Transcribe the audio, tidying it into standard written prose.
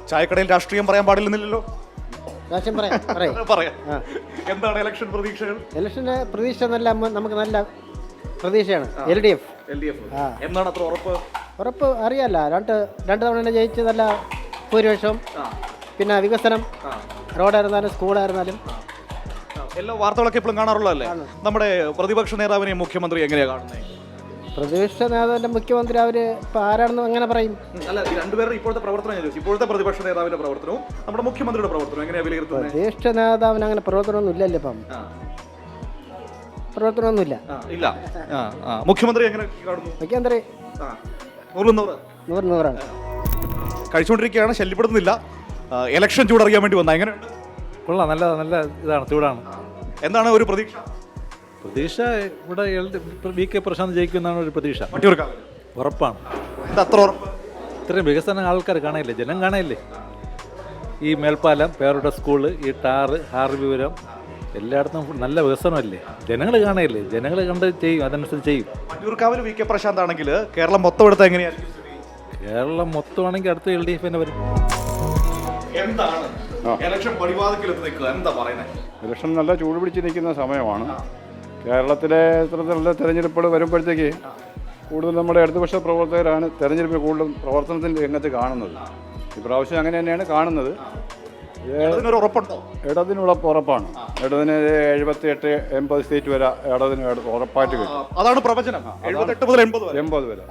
ചായക്കടയിൽ രാഷ്ട്രീയം പറയാൻ പാടില്ലെന്നില്ലല്ലോ. രാഷ്ട്രീയം പറയാം. എന്താണ് ഇലക്ഷൻ പ്രതീക്ഷകൾ? ഇലക്ഷൻ്റെ പ്രതീക്ഷ നല്ല നമുക്ക് നല്ല പ്രതീക്ഷയാണ്. LDF. എന്താണ് അത്ര ഉറപ്പ് അറിയാല്ല. രണ്ട് തവണ ജയിച്ച് നല്ല ഭൂരിപക്ഷം. പിന്നെ വികസനം, റോഡായിരുന്നാലും സ്കൂളായിരുന്നാലും എല്ലാ വാർത്തകളൊക്കെ ഇപ്പോഴും കാണാറുള്ളതല്ലേ? നമ്മുടെ പ്രതിപക്ഷ നേതാവിനെയും മുഖ്യമന്ത്രി എങ്ങനെയാണ് കാണുന്നത്? പ്രതിപക്ഷ നേതാവിൻ്റെ മുഖ്യമന്ത്രി അവർ ഇപ്പോൾ ആരാണെന്ന് അങ്ങനെ പറയും. അല്ല, രണ്ടുപേരുടെ ഇപ്പോഴത്തെ പ്രവർത്തനം ചോദിച്ചു. ഇപ്പോഴത്തെ പ്രതിപക്ഷ നേതാവിന്റെ പ്രവർത്തനവും നമ്മുടെ മുഖ്യമന്ത്രിയുടെ പ്രവർത്തനവും എങ്ങനെയാണ് വിലയിരുത്തുന്നത്? പ്രതിപക്ഷ നേതാവിന് അങ്ങനെ പ്രവർത്തനമൊന്നും ഇല്ലല്ലോ ഇപ്പം. പ്രവർത്തനമൊന്നുമില്ല. ഇല്ല. മുഖ്യമന്ത്രി എങ്ങനെ കാണുന്നു? മുഖ്യമന്ത്രി 100 കഴിച്ചുകൊണ്ടിരിക്കുകയാണ്, ശല്യപ്പെടുന്നില്ല. ഇലക്ഷൻ ചൂടറിയാൻ വേണ്ടി വന്ന എങ്ങനെയുണ്ട്? കൊള്ളാം, നല്ല ഇതാണ്, ചൂടാണ്. എന്താണ് ഒരു പ്രതീക്ഷ? ഇവിടെ VK പ്രശാന്ത് ജയിക്കുമെന്നാണ് ഒരു പ്രതീക്ഷ. ഉറപ്പാണ്. അത്ര ഉറപ്പ്? ഇത്രയും വികസനം ആൾക്കാർ കാണയില്ലേ, ജനം കാണയില്ലേ? ഈ മേൽപ്പാലം, പേരുടെ സ്കൂള്, ഈ ടാറ്, ഹാർവിപുരം, എല്ലായിടത്തും നല്ല വികസനമല്ലേ? ജനങ്ങൾ കാണയില്ലേ? ജനങ്ങൾ കണ്ട് ചെയ്യും, അതനുസരിച്ച് ചെയ്യും. വട്ടിയൂർക്കാവിൽ VK പ്രശാന്ത് ആണെങ്കിൽ കേരളം മൊത്തം എടുത്താൽ എങ്ങനെയായിരിക്കും? കേരളം മൊത്തമാണെങ്കിൽ അടുത്ത LDF തന്നെ വരും. എന്താണ് ഇലക്ഷൻ പടിവാതിക്കലെത്തി നിൽക്കുക? എന്താ പറയുന്നത്? ഇലക്ഷൻ നല്ല ചൂട് പിടിച്ച് നിൽക്കുന്ന സമയമാണ്. കേരളത്തിലെ ഇത്തരത്തിലുള്ള തെരഞ്ഞെടുപ്പുകൾ വരുമ്പോഴത്തേക്ക് കൂടുതൽ നമ്മുടെ ഇടതുപക്ഷ പ്രവർത്തകരാണ് തെരഞ്ഞെടുപ്പിൽ കൂടുതലും പ്രവർത്തനത്തിൻ്റെ രംഗത്ത് കാണുന്നത്. ഇപ്രാവശ്യം അങ്ങനെ തന്നെയാണ് കാണുന്നത്. ഇടതിന് ഉറപ്പാണ്. ഇടതിന് 78-80 സീറ്റ് വരെ ഇടതിന് ഉറപ്പായിട്ട് കിട്ടും. അതാണ് പ്രവചനം. 78 മുതൽ 80 വരെ.